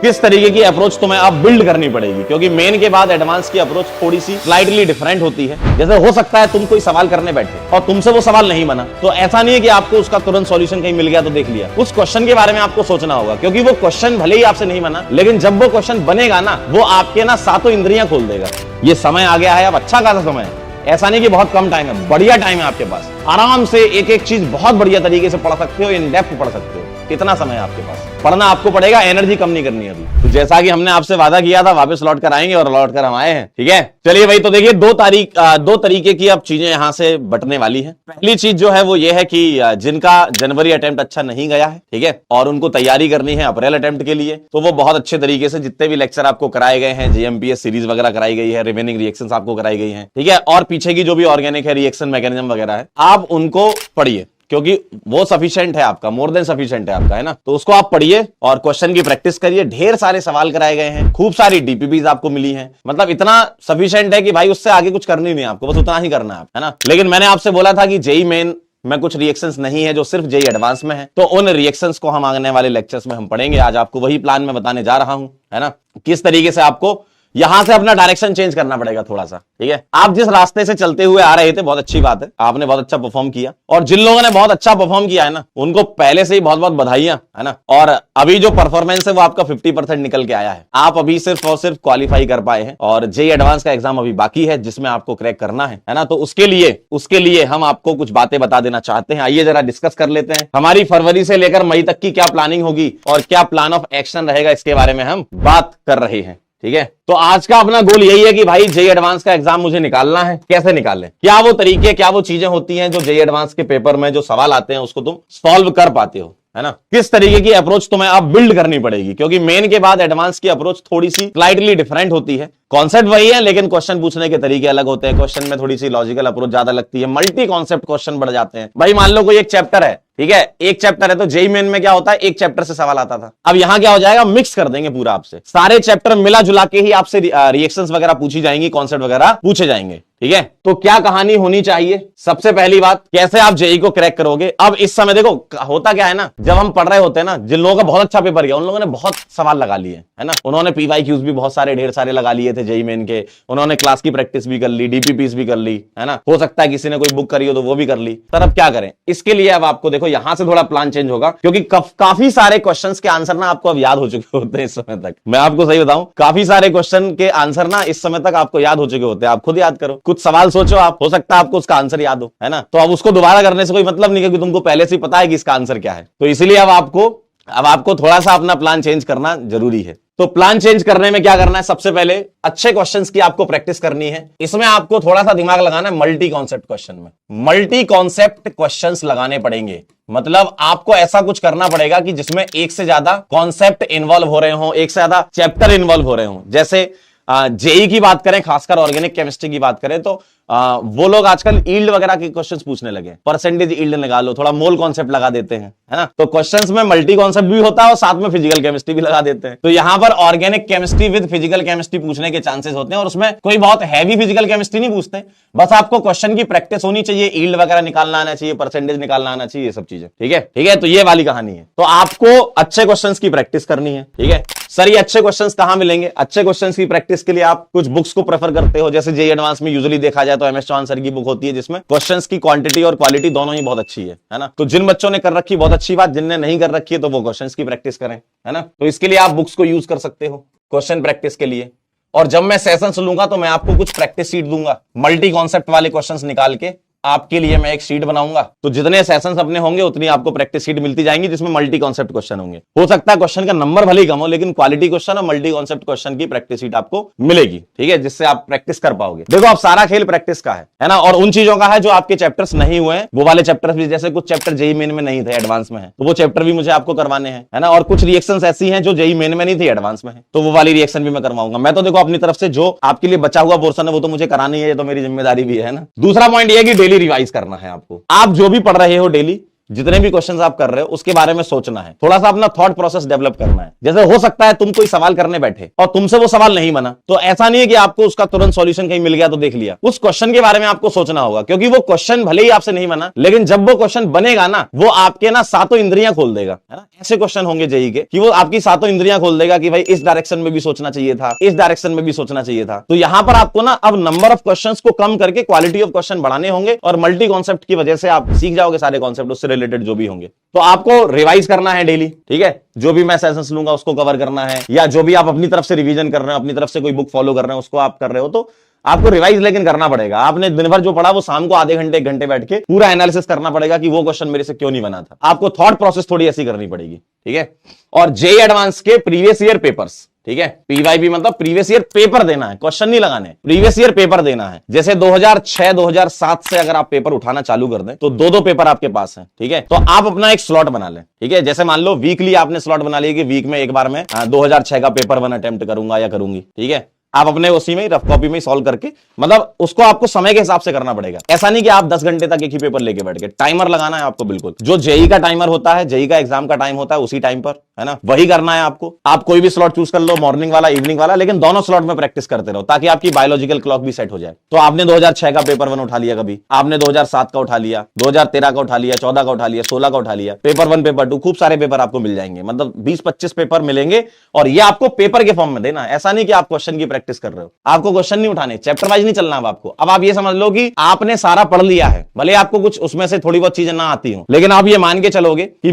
किस तरीके की अप्रोच तुम्हें अब बिल्ड करनी पड़ेगी, क्योंकि मेन के बाद एडवांस की अप्रोच थोड़ी सी स्लाइटली डिफरेंट होती है। जैसे हो सकता है तुम कोई सवाल करने बैठे और तुमसे वो सवाल नहीं बना, तो ऐसा नहीं है कि आपको उसका तुरंत सॉल्यूशन कहीं मिल गया तो देख लिया। उस क्वेश्चन के बारे में आपको सोचना होगा, क्योंकि वो क्वेश्चन भले ही आपसे नहीं बना, लेकिन जब वो क्वेश्चन बनेगा ना, वो आपके ना सातों इंद्रियां खोल देगा। ये समय आ गया है, अब अच्छा खासा समय है। ऐसा नहीं कि बहुत कम टाइम है, बढ़िया टाइम है आपके पास। आराम से एक एक चीज बहुत बढ़िया तरीके से पढ़ सकते हो, इन डेप्थ पढ़ सकते हो। कितना समय है आपके पास, पढ़ना आपको पड़ेगा, एनर्जी कम नहीं करनी है अभी। तो जैसा कि हमने आपसे वादा किया था, वापस लौट कर आएंगे और लौट कर हम आए हैं। ठीक है, चलिए भाई। तो देखिए दो तरीके की अब चीजें यहां से बटने वाली हैं। पहली चीज जो है वो ये है कि जिनका जनवरी अटेम्प्ट अच्छा नहीं गया है, ठीक है, और उनको तैयारी करनी है अप्रैल अटेम्प्ट के लिए, तो वो बहुत अच्छे तरीके से जितने भी लेक्चर आपको कराए गए हैं, जेएमपीएस सीरीज वगैरह कराई गई है, रिमेनिंग रिएक्शंस आपको कराई गई हैं, ठीक है, और पीछे की जो भी ऑर्गेनिक है, रिएक्शन मैकेनिज्म वगैरह है, आप उनको पढ़िए, क्योंकि वो सफिशिएंट है आपका, मोर देन सफिशिएंट है आपका, है ना। तो उसको आप पढ़िए और क्वेश्चन की प्रैक्टिस करिए। ढेर सारे सवाल कराए गए हैं, खूब सारी डीपीपीज आपको मिली हैं, मतलब इतना सफिशिएंट है कि भाई उससे आगे कुछ करनी नहीं, आपको बस उतना ही करना है ना। लेकिन मैंने आपसे बोला था कि जेई मेन में कुछ रिएक्शंस नहीं है जो सिर्फ जेई एडवांस में है, तो उन रिएक्शंस को हम आने वाले लेक्चर्स में हम पढ़ेंगे। आज आपको वही प्लान में बताने जा रहा हूं, है ना, किस तरीके से आपको यहां से अपना डायरेक्शन चेंज करना पड़ेगा थोड़ा सा। ठीक है, आप जिस रास्ते से चलते हुए आ रहे थे, बहुत अच्छी बात है, आपने बहुत अच्छा परफॉर्म किया, और जिन लोगों ने बहुत अच्छा परफॉर्म किया है ना, उनको पहले से ही बहुत बहुत बधाइयां, है ना। और अभी जो परफॉर्मेंस है वो आपका 50% निकल के आया है। आप अभी सिर्फ और सिर्फ क्वालिफाई कर पाए हैं, और जेई एडवांस का एग्जाम अभी बाकी है जिसमें आपको क्रैक करना है ना। तो उसके लिए हम आपको कुछ बातें बता देना चाहते हैं। आइए जरा डिस्कस कर लेते हैं। हमारी फरवरी से लेकर मई तक की क्या प्लानिंग होगी और क्या प्लान ऑफ एक्शन रहेगा, इसके बारे में हम बात कर रहे हैं। ठीक है, तो आज का अपना गोल यही है कि भाई जेई एडवांस का एग्जाम मुझे निकालना है। कैसे निकालें, क्या वो तरीके, क्या वो चीजें होती हैं जो जेई एडवांस के पेपर में जो सवाल आते हैं उसको तुम सॉल्व कर पाते हो, है ना। किस तरीके की अप्रोच तुम्हें अब बिल्ड करनी पड़ेगी, क्योंकि मेन के बाद एडवांस की अप्रोच थोड़ी सी स्लाइटली डिफरेंट होती है। कॉन्सेप्ट वही है, लेकिन क्वेश्चन पूछने के तरीके अलग होते हैं। क्वेश्चन में थोड़ी सी लॉजिकल अप्रोच ज्यादा लगती है, मल्टी कॉन्सेप्ट क्वेश्चन बढ़ जाते हैं। भाई मान लो कोई एक चैप्टर है, ठीक है, एक चैप्टर है, तो जेई मेन में क्या होता है, एक चैप्टर से सवाल आता था। अब यहां क्या हो जाएगा, मिक्स कर देंगे पूरा, आपसे सारे चैप्टर मिला जुला के ही आपसे रिएक्शंस वगैरह पूछी जाएंगी, कॉन्सेप्ट वगैरह पूछे जाएंगे। ठीक है, तो क्या कहानी होनी चाहिए, सबसे पहली बात, कैसे आप जेई को क्रैक करोगे। अब इस समय देखो होता क्या है ना, जब हम पढ़ रहे होते हैं ना, जिन लोगों का बहुत अच्छा पेपर गया उन लोगों ने बहुत सवाल लगा लिए, है ना। उन्होंने पीवाईक्यूज भी बहुत सारे ढेर सारे लगा लिए थे जेई मेन के, उन्होंने क्लास की प्रैक्टिस भी कर ली, डीपीपीस भी कर ली, है ना। हो सकता है किसी ने कोई बुक करी हो तो वो भी कर ली। तर अब क्या करें, इसके लिए अब आपको देखो यहां से थोड़ा प्लान चेंज होगा, क्योंकि काफी सारे क्वेश्चंस के आंसर ना आपको अब याद हो चुके होते हैं इस समय तक। मैं आपको सही बताऊं, काफी सारे क्वेश्चन के आंसर ना इस समय तक आपको याद हो चुके होते हैं। आप खुद याद करो, कुछ सवाल सोचो आप, हो सकता है आपको उसका आंसर याद हो, है ना। तो अब उसको दोबारा करने से कोई मतलब नहीं, क्योंकि तुमको पहले से ही पता है कि इसका आंसर क्या है। तो इसलिए अब आपको थोड़ा सा अपना प्लान चेंज करना जरूरी है। तो प्लान चेंज करने में क्या करना है, सबसे पहले अच्छे क्वेश्चंस की आपको प्रैक्टिस करनी है। इसमें आपको थोड़ा सा दिमाग लगाना है, मल्टी कॉन्सेप्ट क्वेश्चन में मल्टी कॉन्सेप्ट क्वेश्चंस लगाने पड़ेंगे। मतलब आपको ऐसा कुछ करना पड़ेगा कि जिसमें एक से ज्यादा कॉन्सेप्ट इन्वॉल्व हो रहे हो, एक से ज्यादा चैप्टर इन्वॉल्व हो रहे हो। जैसे जेई की बात करें, खासकर ऑर्गेनिक केमिस्ट्री की बात करें, तो वो लोग आजकल ईल्ड वगैरह के क्वेश्चंस पूछने लगे, परसेंटेज ईल्ड निकालो, थोड़ा मोल कॉन्सेप्ट लगा देते हैं, है ना। तो क्वेश्चंस में मल्टी कॉन्सेप्ट भी होता है और साथ में फिजिकल केमिस्ट्री भी लगा देते हैं। तो यहां पर organic chemistry with physical chemistry पूछने के चांसेस होते हैं, और उसमें कोई बहुत हैवी फिजिकल केमिस्ट्री नहीं पूछते, बस आपको क्वेश्चन की प्रैक्टिस होनी चाहिए, ईल्ड वगैरह निकालना आना चाहिए, परसेंटेज निकालना आना चाहिए, ये सब चीजें। ठीक है, तो ये वाली कहानी है। तो आपको अच्छे क्वेश्चन की प्रैक्टिस करनी है। ठीक है सर, ये अच्छे क्वेश्चंस कहां मिलेंगे। अच्छे क्वेश्चंस की प्रैक्टिस के लिए आप कुछ बुक्स को प्रेफर करते हो, जैसे जेई एडवांस में यूजुअली देखा जाए तो एमएस चौहान सर की बुक होती है, जिसमें क्वेश्चंस की क्वांटिटी और क्वालिटी दोनों ही बहुत अच्छी है ना। तो जिन बच्चों ने कर रखी बहुत अच्छी बात, जिनने नहीं कर रखी है तो वो क्वेश्चंस की प्रैक्टिस करें, है ना। तो इसके लिए आप बुक्स को यूज कर सकते हो क्वेश्चन प्रैक्टिस के लिए। और जब मैं सेशंस लूंगा तो मैं आपको कुछ प्रैक्टिस शीट दूंगा, मल्टी कॉन्सेप्ट वाले क्वेश्चंस निकाल के आपके लिए मैं एक शीट बनाऊंगा। तो जितने सेशंस अपने होंगे उतनी आपको प्रैक्टिस शीट मिलती जाएंगी, जिसमें मल्टी कॉन्सेप्ट क्वेश्चन होंगे। हो सकता है क्वेश्चन का नंबर भले ही कम हो, लेकिन क्वालिटी क्वेश्चन और मल्टी कॉन्सेप्ट क्वेश्चन की प्रैक्टिस शीट आपको मिलेगी। ठीक है, जिससे आप प्रैक्टिस कर पाओगे। देखो अब सारा खेल प्रैक्टिस का है ना, और उन चीजों का है जो आपके चैप्टर्स नहीं हुए हैं, वो वाले चैप्टर्स भी, जैसे कुछ चैप्टर जेई मेन में नहीं थे, एडवांस में है, तो वो चैप्टर भी मुझे आपको करवाने हैं, है ना। और कुछ रिएक्शंस ऐसी हैं जो जेई मेन में नहीं थी, एडवांस में है, तो वो वाली रिएक्शन भी मैं करवाऊंगा। मैं तो देखो अपनी तरफ से जो आपके लिए बचा हुआ पोर्शन है वो तो मुझे करानी है, ये तो मेरी जिम्मेदारी भी है ना। दूसरा पॉइंट ये है कि डेली रिवाइज करना है आपको। आप जो भी पढ़ रहे हो डेली जितने भी क्वेश्चंस आप कर रहे हो उसके बारे में सोचना है, थोड़ा सा अपना थॉट प्रोसेस डेवलप करना है। जैसे हो सकता है तुम कोई सवाल करने बैठे और तुमसे वो सवाल नहीं बना, तो ऐसा नहीं है कि आपको उसका तुरंत सॉल्यूशन कहीं मिल गया तो देख लिया। उस क्वेश्चन के बारे में आपको सोचना होगा, क्योंकि वो क्वेश्चन भले ही आपसे नहीं बना, लेकिन जब वो क्वेश्चन बनेगा ना, वो आपके ना सातों इंद्रियां खोल देगा, है ना। ऐसे क्वेश्चन होंगे जेईई के कि वो आपकी सातों इंद्रियां खोल देगा कि भाई इस डायरेक्शन में भी सोचना चाहिए था, इस डायरेक्शन में भी सोचना चाहिए था। तो यहां पर आपको ना अब नंबर ऑफ क्वेश्चंस को कम करके क्वालिटी ऑफ क्वेश्चन बढ़ाने होंगे, और मल्टी कॉन्सेप्ट की वजह से आप सीख जाओगे सारे कॉन्सेप्ट, उससे रिलेटेड जो भी होंगे। तो आपको रिवाइज करना है डेली, ठीक है। जो भी मैं सेशंस लूंगा उसको कवर करना है, या जो भी आप अपनी तरफ से रिवीजन कर रहे हो, अपनी तरफ से कोई बुक फॉलो कर रहे हो, उसको आप कर रहे हो, तो आपको रिवाइज लेकिन करना पड़ेगा। आपने दिन भर जो पढ़ा वो शाम को आधे घंटे 1 घंटे बैठ के पूरा एनालिसिस करना पड़ेगा कि वो क्वेश्चन मेरे से क्यों नहीं बना था। आपको थॉट प्रोसेस थोड़ी ऐसी करनी पड़ेगी, ठीक है। और जेईई एडवांस के प्रीवियस ईयर पेपर्स, ठीक है, पीवाईपी मतलब प्रीवियस ईयर पेपर देना है, क्वेश्चन नहीं लगाने, प्रीवियस ईयर पेपर देना है। जैसे 2006 2007 से अगर आप पेपर उठाना चालू कर दें तो 2-2 पेपर आपके पास है, ठीक है। तो आप अपना एक स्लॉट बना लें, ठीक है। जैसे मान लो वीकली आपने स्लॉट बना लिया कि वीक में एक बार मैं 2006 का पेपर 1 अटेम्प्ट करूंगा या करूंगी, ठीक है। आप अपने उसी में रफ कॉपी में सॉल्व करके, मतलब उसको आपको समय के हिसाब से करना पड़ेगा। ऐसा नहीं कि आप 10 घंटे तक एक ही पेपर लेके बैठ गए, टाइमर लगाना है आपको बिल्कुल। जो जेईई का टाइमर होता है, जेईई का एग्जाम का टाइम होता है, उसी टाइम पर, है ना, वही करना है आपको। आप कोई भी स्लॉट चूज कर लो, मॉर्निंग वाला, इवनिंग वाला, लेकिन दोनों स्लॉट में प्रैक्टिस करते रहो ताकि आपकी बायोलॉजिकल क्लॉक भी सेट हो जाए। तो आपने 2006 का पेपर 1 उठा लिया, कभी आपने 2007 का उठा लिया, 2013 का उठा लिया, 14 का उठा लिया, 16 का उठा लिया, पेपर 1 पेपर 2, खूब सारे पेपर आपको मिल जाएंगे, मतलब 20-25 पेपर मिलेंगे। और ये आपको पेपर के फॉर्म में देना है, ऐसा नहीं कि आप क्वेश्चन की प्रैक्टिस कर रहे हो। आपको क्वेश्चन नहीं उठाने, चैप्टर वाइज नहीं चलना अब आपको। अब आप ये समझ लो कि आपने सारा पढ़ लिया है, भले आपको कुछ उसमें से थोड़ी बहुत चीजें ना आती हो, लेकिन आप ये मान के चलोगे कि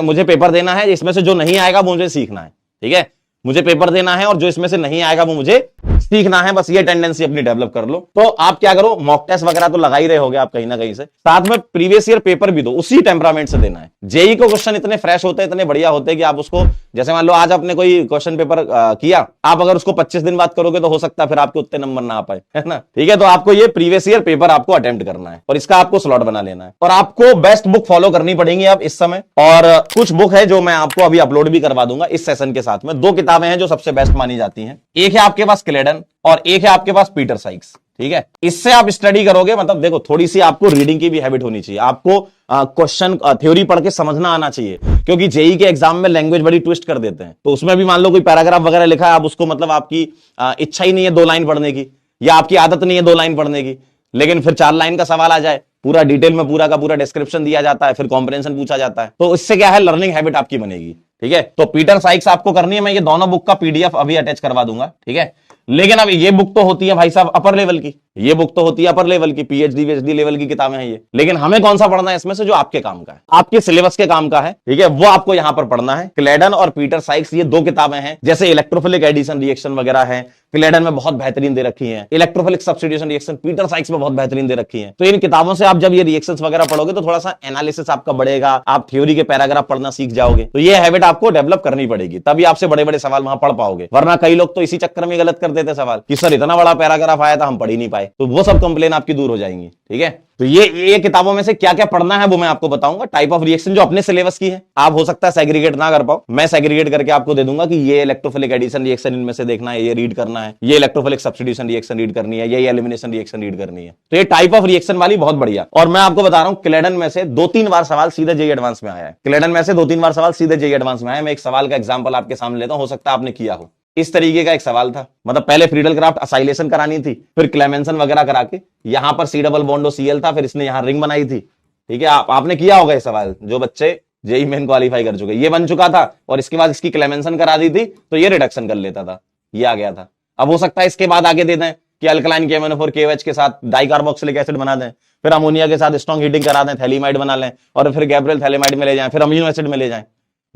मुझे पेपर देना है, इसमें से जो नहीं आएगा वो मुझे सीखना है, ठीक है। मुझे पेपर देना है और जो इसमें से नहीं आएगा वो मुझे सीखना है, बस ये टेंडेंसी अपनी डेवलप कर लो। तो आप क्या करो, मॉक टेस्ट वगैरह तो लगा ही रहे होगे आप कहीं ना कहीं से, साथ में प्रीवियस ईयर पेपर भी दो, उसी टेम्परामेंट से देना है। जेईई को क्वेश्चन इतने फ्रेश होते हैं, इतने बढ़िया होते हैं कि आप उसको, जैसे मान लो आज आपने कोई क्वेश्चन पेपर किया, आप अगर उसको 25 दिन बाद करोगे तो हो सकता है फिर आपके उतने नंबर ना आ पाए, है ना, ठीक है। तो आपको ये प्रीवियस ईयर पेपर आपको अटेम्प्ट करना है और इसका आपको स्लॉट बना लेना है। और आपको बेस्ट बुक फॉलो करनी पड़ेगी अब इस समय, और कुछ बुक है जो मैं आपको अभी अपलोड भी करवा दूंगा इस सेशन के साथ में। 2 किताबें हैं जो सबसे बेस्ट मानी जाती हैं, एक है आपके पास क्लेडन और एक है आपके पास पीटर साइक्स, ठीक है। इससे आप स्टडी करोगे, मतलब देखो थोड़ी सी आपको रीडिंग की भी हैबिट होनी चाहिए, आपको क्वेश्चन थ्योरी पढ़ के समझना आना चाहिए, क्योंकि जेईई के एग्जाम में लैंग्वेज बड़ी ट्विस्ट कर देते हैं। तो उसमें भी मान लो कोई पैराग्राफ वगैरह लिखा है, आप उसको, मतलब आपकी इच्छा ही नहीं है 2 लाइन पढ़ने की, या आपकी आदत नहीं है 2 लाइन पढ़ने की, लेकिन फिर 4 लाइन का सवाल आ जाए, पूरा डिटेल में पूरा का पूरा डिस्क्रिप्शन दिया जाता है, फिर कॉम्प्रिहेंशन पूछा जाता है, तो इससे क्या है, लर्निंग हैबिट आपकी बनेगी, ठीक है। तो पीटर साइक्स आपको करनी है, मैं ये दोनों बुक का पीडीएफ अभी अटैच करवा दूंगा, ठीक है। लेकिन अब ये बुक तो होती है भाई साहब अपर लेवल की, ये बुक तो होती है अपर लेवल की, पीएचडी वीएचडी लेवल की किताबें हैं ये। लेकिन हमें कौन सा पढ़ना है इसमें से, जो आपके काम का है, आपके सिलेबस के काम का है, ठीक है, वो आपको यहां पर पढ़ना है। क्लेडन और पीटर साइक्स ये 2 किताबें हैं, जैसे इलेक्ट्रोफिलिक एडिशन रिएक्शन वगैरह है, क्लेडन में बहुत बेहतरीन दे रखी है, electrophilic substitution reaction Peter Sikes में बहुत बेहतरीन दे रखी है। तो इन किताबों से आप जब ये रिएक्शंस वगैरह पढ़ोगे तो थोड़ा सा एनालिसिस आपका बढ़ेगा, आप थ्योरी के पैराग्राफ पढ़ना सीख जाओगे। तो ये हैबिट आपको डेवलप करनी पड़ेगी, तभी आपसे बड़े बड़े सवाल वहां पढ़ पाओगे। वरना कई लोग तो इसी चक्कर में गलत कर देते सवाल कि सर इतना बड़ा पैराग्राफ आया था हम पढ़ ही नहीं पाए, तो वो सब कंप्लेन आपकी दूर हो जाएंगी, ठीक है। तो ये किताबों में से क्या क्या पढ़ना है वो मैं आपको बताऊंगा, टाइप ऑफ रिएक्शन जो अपने सिलेबस की है। आप हो सकता है सेग्रीगेट ना कर पाओ, मैं सेग्रीगेट करके आपको दे दूंगा कि ये इलेक्ट्रोफिलिक एडिशन रिएक्शन इनमें से देखना है, ये रीड करना है, ये इलेक्ट्रोफिलिक सब्स्टिट्यूशन रिएक्शन रीड करनी है, ये एलिमिनेशन रिएक्शन रीड करनी है। तो ये टाइप ऑफ रिएक्शन वाली बहुत बढ़िया। और मैं आपको बता रहा हूं, क्लेडन में से 2-3 बार सवाल सीधे जेईई एडवांस में आया है, क्लेडन में से 2-3 बार सवाल सीधे जेईई एडवांस में आया। मैं एक सवाल का एग्जांपल आपके सामने लेता हूं, हो सकता है आपने किया हो। इस तरीके का एक सवाल था, मतलब पहले फ्रीडल क्राफ्ट असाइलेशन करानी थी, फिर क्लेमेंसन वगैरह करा के यहां पर सी डबल बॉन्ड सीएल था, फिर इसने यहां रिंग बनाई थी, ठीक है। आपने किया होगा ये सवाल, जो बच्चे जेईई मेन क्वालिफाई कर चुके, ये बन चुका था और इसके बाद इसकी क्लेमेंसन करा दी थी तो ये रिडक्शन कर लेता था, ये आ गया था। अब हो सकता है इसके बाद आगे दे दें कि अल्कलाइन KMnO4 KOH के साथ डाइकार्बोक्सिलिक एसिड बना दें, फिर अमोनिया के साथ स्ट्रॉन्ग हीटिंग करा दें, थैलीमाइड बना लें, और फिर गैब्रियल थैलेमाइड में ले जाएं, फिर अमीनो एसिड में ले जाएं।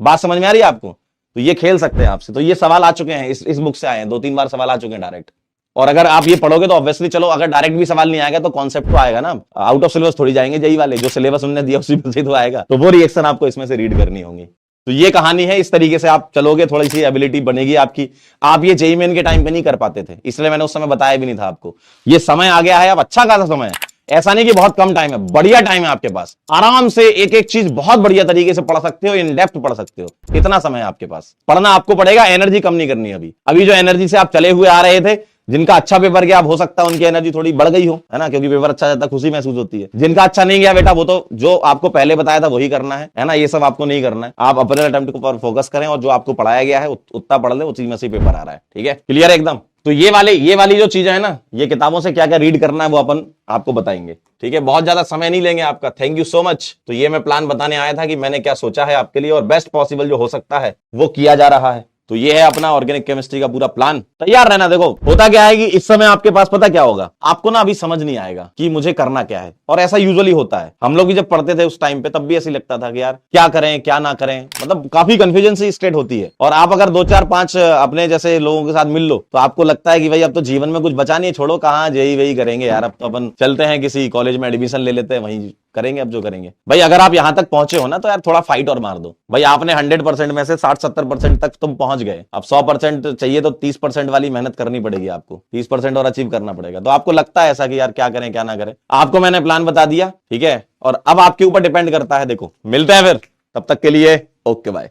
बात समझ में आ रही है आपको? तो ये खेल सकते हैं आपसे। तो ये सवाल आ चुके हैं, इस बुक से आए हैं, 2-3 बार सवाल आ चुके हैं डायरेक्ट। और अगर आप ये पढ़ोगे तो ऑब्वियसली, चलो अगर डायरेक्ट भी सवाल नहीं आएगा तो कॉन्सेप्ट तो आएगा ना, आउट ऑफ सिलेबस थोड़ी जाएंगे जेईई वाले, जो सिलेबस उन्होंने दिया उसी में से तो आएगा। तो वो रिएक्शन आपको इसमें से रीड करनी होंगी। तो ये कहानी है, इस तरीके से आप चलोगे, थोड़ी सी एबिलिटी बनेगी आपकी। आप ये जेईई मेन के टाइम पे नहीं कर पाते थे, इसलिए मैंने उस समय बताया भी नहीं था आपको। ये समय आ गया है, अब अच्छा खासा समय है, ऐसा नहीं कि बहुत कम टाइम है, बढ़िया टाइम है आपके पास। आराम से एक एक चीज बहुत बढ़िया तरीके से पढ़ सकते हो, इन डेप्थ पढ़ सकते हो, इतना समय है आपके पास। पढ़ना आपको पड़ेगा, एनर्जी कम नहीं करनी। अभी जो एनर्जी से आप चले हुए आ रहे थे, जिनका अच्छा पेपर गया, अब हो सकता है उनकी एनर्जी थोड़ी बढ़ गई हो, है ना, क्योंकि पेपर अच्छा जाता है, खुशी महसूस होती है। जिनका अच्छा नहीं गया बेटा, वो तो जो आपको पहले बताया था वही करना है ना, ये सब आपको नहीं करना है। आप अपने अटेम्प्ट पर फोकस करें और जो आपको पढ़ाया गया है उतना पढ़ ले, उसी में से पेपर आ रहा है। ठीक है, क्लियर है एकदम। तो ये वाली जो चीजें है ना, ये किताबों से क्या क्या रीड करना है वो अपन आपको बताएंगे। ठीक है, बहुत ज्यादा समय नहीं लेंगे आपका। Thank you so much. तो ये मैं प्लान बताने आया था कि मैंने क्या सोचा है आपके लिए, और बेस्ट पॉसिबल जो हो सकता है वो किया जा रहा है। तो ये है अपना ऑर्गेनिक केमिस्ट्री का पूरा प्लान। तैयार रहना। देखो होता क्या है कि इस समय आपके पास पता क्या होगा, आपको ना अभी समझ नहीं आएगा कि मुझे करना क्या है, और ऐसा यूजुअली होता है। हम लोग भी जब पढ़ते थे उस टाइम पे, तब भी ऐसे लगता था कि यार क्या करें क्या ना करें, मतलब काफी कंफ्यूजन सी स्टेट होती है। और आप अगर 2 4 5 अपने जैसे लोगों के साथ मिल लो तो आपको लगता है कि भाई अब तो जीवन में कुछ बचा नहीं है, छोड़ो कहाँ जेई वही करेंगे यार, अब तो अपन चलते हैं किसी कॉलेज में एडमिशन ले लेते हैं, वहीं करेंगे अब जो करेंगे। भाई अगर आप यहां तक पहुंचे हो ना, तो यार थोड़ा फाइट और मार दो। भाई आपने 100% में से 60-70% तक तुम पहुंच गए, अब 100% चाहिए तो 30% वाली मेहनत करनी पड़ेगी आपको, 30% और अचीव करना पड़ेगा। तो आपको लगता है ऐसा कि यार क्या करें क्या ना करें, आपको मैंने प्लान बता दिया। ठीक है, और अब आपके ऊपर डिपेंड करता है। देखो मिलते हैं फिर, तब तक के लिए ओके बाय।